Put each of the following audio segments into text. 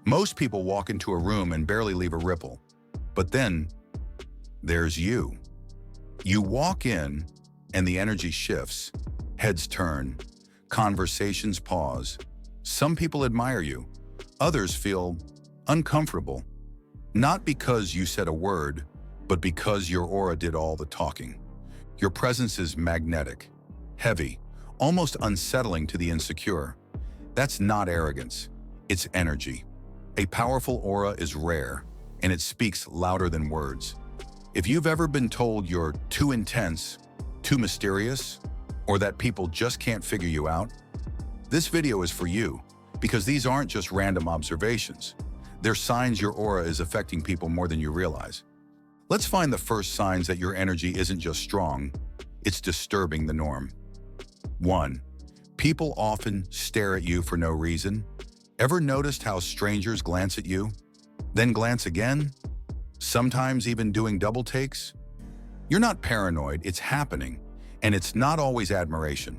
Most people walk into a room and barely leave a ripple. But then, there's you. You walk in, and the energy shifts. Heads turn. Conversations pause. Some people admire you. Others feel uncomfortable. Not because you said a word, but because your aura did all the talking. Your presence is magnetic, heavy, almost unsettling to the insecure. That's not arrogance. It's energy. A powerful aura is rare, and it speaks louder than words. If you've ever been told you're too intense, too mysterious, or that people just can't figure you out, this video is for you, because these aren't just random observations. They're signs your aura is affecting people more than you realize. Let's find the first signs that your energy isn't just strong, it's disturbing the norm. 1. People often stare at you for no reason. Ever noticed how strangers glance at you, then glance again? Sometimes even doing double takes? You're not paranoid, it's happening, and it's not always admiration.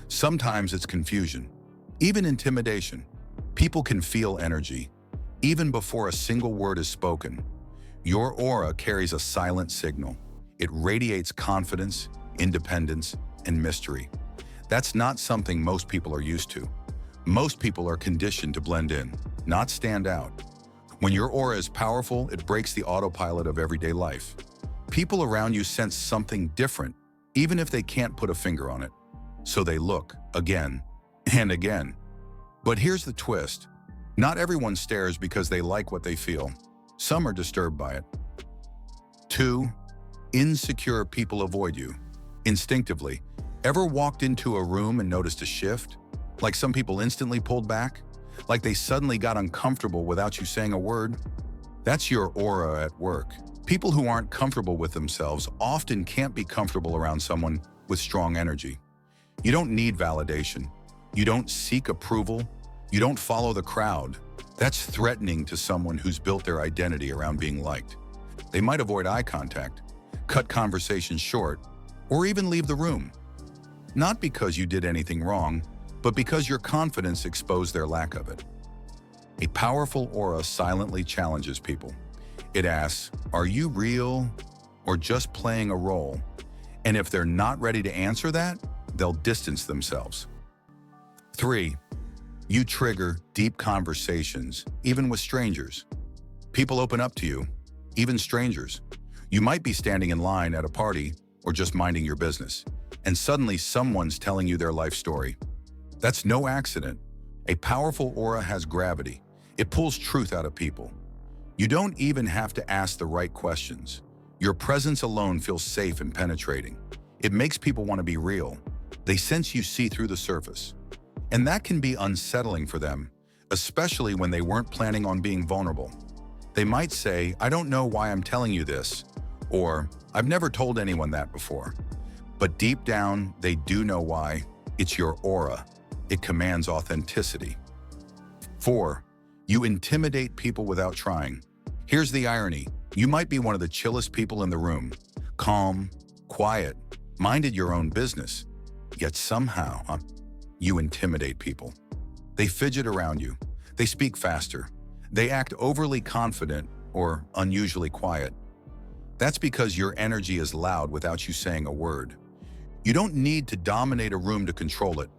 Sometimes it's confusion, even intimidation. People can feel energy, even before a single word is spoken. Your aura carries a silent signal. It radiates confidence, independence, and mystery. That's not something most people are used to. Most people are conditioned to blend in, not stand out. When your aura is powerful, it breaks the autopilot of everyday life. People around you sense something different, even if they can't put a finger on it. So they look again and again. But here's the twist. Not everyone stares because they like what they feel. Some are disturbed by it. 2. Insecure people avoid you. Instinctively. Ever walked into a room and noticed a shift? Like some people instantly pulled back? Like they suddenly got uncomfortable without you saying a word? That's your aura at work. People who aren't comfortable with themselves often can't be comfortable around someone with strong energy. You don't need validation. You don't seek approval. You don't follow the crowd. That's threatening to someone who's built their identity around being liked. They might avoid eye contact, cut conversations short, or even leave the room. Not because you did anything wrong, but because your confidence exposed their lack of it. A powerful aura silently challenges people. It asks, are you real or just playing a role? And if they're not ready to answer that, they'll distance themselves. 3. You trigger deep conversations, even with strangers. People open up to you, even strangers. You might be standing in line at a party or just minding your business, and suddenly someone's telling you their life story. That's no accident. A powerful aura has gravity. It pulls truth out of people. You don't even have to ask the right questions. Your presence alone feels safe and penetrating. It makes people want to be real. They sense you see through the surface. And that can be unsettling for them, especially when they weren't planning on being vulnerable. They might say, I don't know why I'm telling you this, or I've never told anyone that before. But deep down, they do know why. It's your aura. It commands authenticity. 4. You intimidate people without trying. Here's the irony. You might be one of the chillest people in the room, calm, quiet, minded your own business, yet somehow, you intimidate people. They fidget around you. They speak faster. They act overly confident or unusually quiet. That's because your energy is loud without you saying a word. You don't need to dominate a room to control it.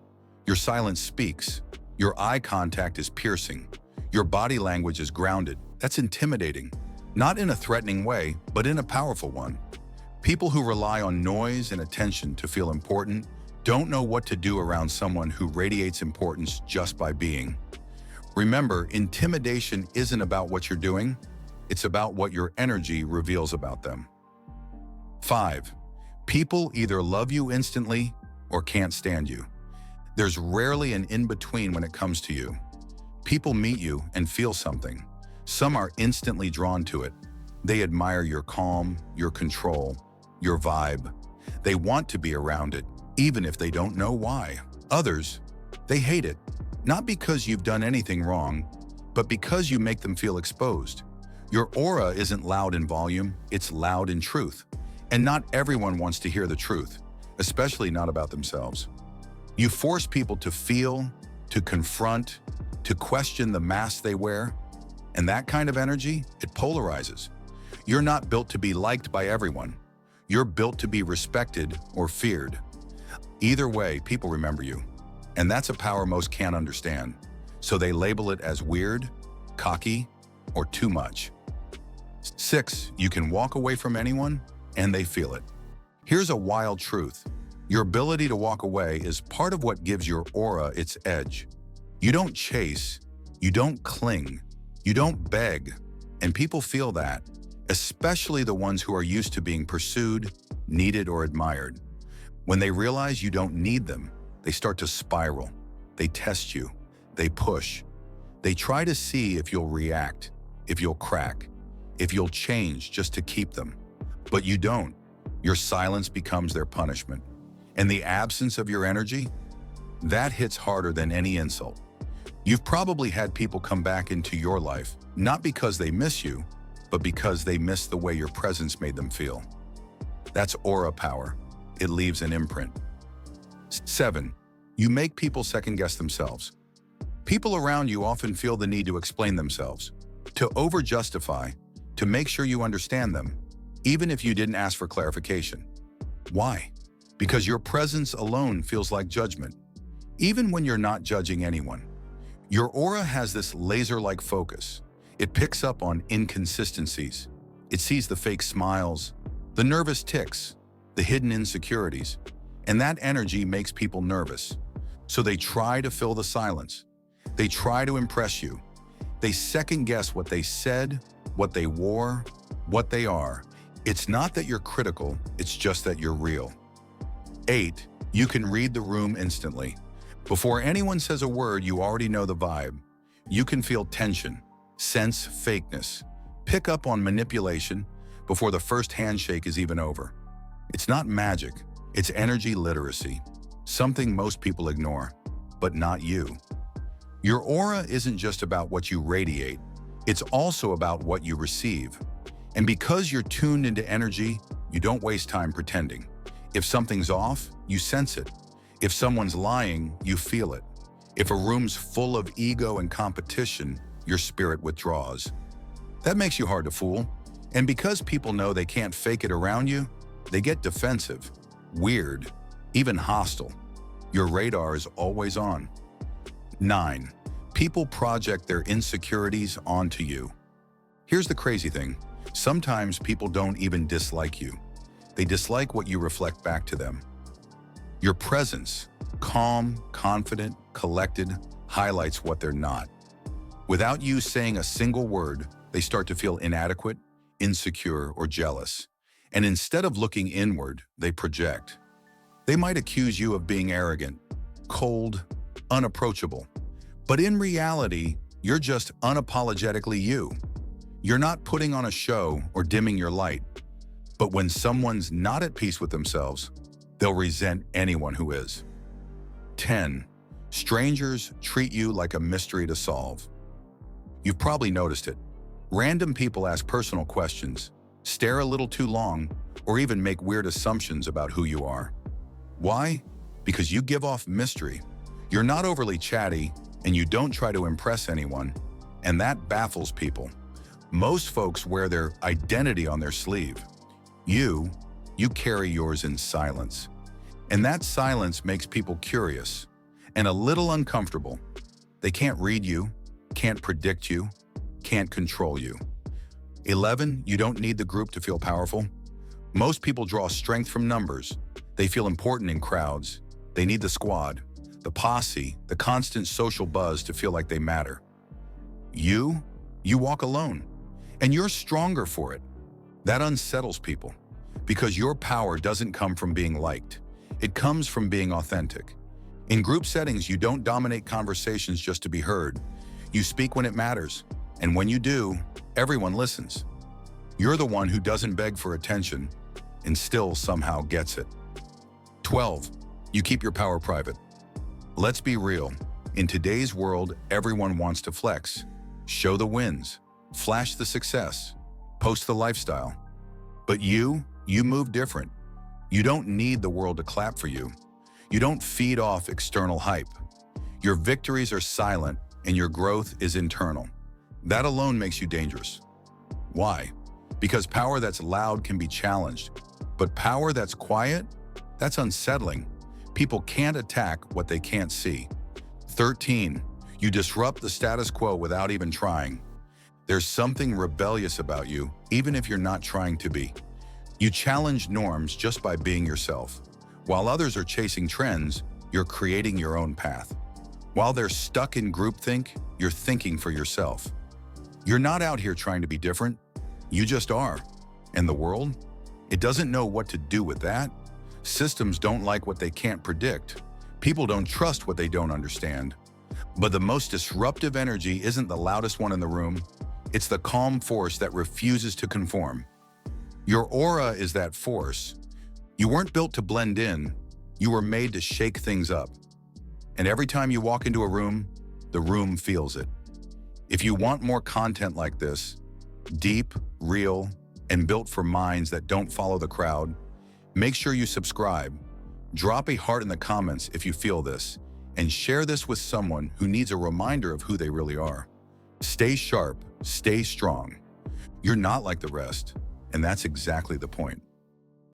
Your silence speaks. Your eye contact is piercing. Your body language is grounded. That's intimidating. Not in a threatening way, but in a powerful one. People who rely on noise and attention to feel important don't know what to do around someone who radiates importance just by being. Remember, intimidation isn't about what you're doing, it's about what your energy reveals about them. 5. People either love you instantly or can't stand you. There's rarely an in-between when it comes to you. People meet you and feel something. Some are instantly drawn to it. They admire your calm, your control, your vibe. They want to be around it, even if they don't know why. Others, they hate it, not because you've done anything wrong, but because you make them feel exposed. Your aura isn't loud in volume, it's loud in truth. And not everyone wants to hear the truth, especially not about themselves. You force people to feel, to confront, to question the mask they wear. And that kind of energy, it polarizes. You're not built to be liked by everyone. You're built to be respected or feared. Either way, people remember you. And that's a power most can't understand. So they label it as weird, cocky, or too much. 6, you can walk away from anyone and they feel it. Here's a wild truth. Your ability to walk away is part of what gives your aura its edge. You don't chase, you don't cling, you don't beg, and people feel that, especially the ones who are used to being pursued, needed, or admired. When they realize you don't need them, they start to spiral. They test you. They push. They try to see if you'll react, if you'll crack, if you'll change just to keep them. But you don't. Your silence becomes their punishment. And the absence of your energy, that hits harder than any insult. You've probably had people come back into your life, not because they miss you, but because they miss the way your presence made them feel. That's aura power. It leaves an imprint. 7, you make people second-guess themselves. People around you often feel the need to explain themselves, to over-justify, to make sure you understand them, even if you didn't ask for clarification. Why? Because your presence alone feels like judgment, even when you're not judging anyone. Your aura has this laser-like focus. It picks up on inconsistencies. It sees the fake smiles, the nervous tics, the hidden insecurities, and that energy makes people nervous. So they try to fill the silence. They try to impress you. They second-guess what they said, what they wore, what they are. It's not that you're critical, it's just that you're real. 8, you can read the room instantly. Before anyone says a word, you already know the vibe. You can feel tension, sense fakeness, pick up on manipulation before the first handshake is even over. It's not magic, it's energy literacy, something most people ignore, but not you. Your aura isn't just about what you radiate, it's also about what you receive. And because you're tuned into energy, you don't waste time pretending. If something's off, you sense it. If someone's lying, you feel it. If a room's full of ego and competition, your spirit withdraws. That makes you hard to fool. And because people know they can't fake it around you, they get defensive, weird, even hostile. Your radar is always on. 9, people project their insecurities onto you. Here's the crazy thing. Sometimes people don't even dislike you. They dislike what you reflect back to them. Your presence, calm, confident, collected, highlights what they're not. Without you saying a single word, they start to feel inadequate, insecure, or jealous. And instead of looking inward, they project. They might accuse you of being arrogant, cold, unapproachable. But in reality, you're just unapologetically you. You're not putting on a show or dimming your light. But when someone's not at peace with themselves, they'll resent anyone who is. 10, strangers treat you like a mystery to solve. You've probably noticed it. Random people ask personal questions, stare a little too long, or even make weird assumptions about who you are. Why? Because you give off mystery. You're not overly chatty, and you don't try to impress anyone, and that baffles people. Most folks wear their identity on their sleeve. You carry yours in silence. And that silence makes people curious and a little uncomfortable. They can't read you, can't predict you, can't control you. 11, you don't need the group to feel powerful. Most people draw strength from numbers. They feel important in crowds. They need the squad, the posse, the constant social buzz to feel like they matter. You walk alone, and you're stronger for it. That unsettles people, because your power doesn't come from being liked. It comes from being authentic. In group settings, you don't dominate conversations just to be heard. You speak when it matters, and when you do, everyone listens. You're the one who doesn't beg for attention and still somehow gets it. 12, you keep your power private. Let's be real. In today's world, everyone wants to flex, show the wins, flash the success, post the lifestyle. But you move different. You don't need the world to clap for you. You don't feed off external hype. Your victories are silent and your growth is internal. That alone makes you dangerous. Why? Because power that's loud can be challenged, but power that's quiet, that's unsettling. People can't attack what they can't see. 13. You disrupt the status quo without even trying. There's something rebellious about you, even if you're not trying to be. You challenge norms just by being yourself. While others are chasing trends, you're creating your own path. While they're stuck in groupthink, you're thinking for yourself. You're not out here trying to be different. You just are. And the world? It doesn't know what to do with that. Systems don't like what they can't predict. People don't trust what they don't understand. But the most disruptive energy isn't the loudest one in the room. It's the calm force that refuses to conform. Your aura is that force. You weren't built to blend in. You were made to shake things up. And every time you walk into a room, the room feels it. If you want more content like this, deep, real, and built for minds that don't follow the crowd, make sure you subscribe. Drop a heart in the comments if you feel this, and share this with someone who needs a reminder of who they really are. Stay sharp, stay strong. You're not like the rest, and that's exactly the point.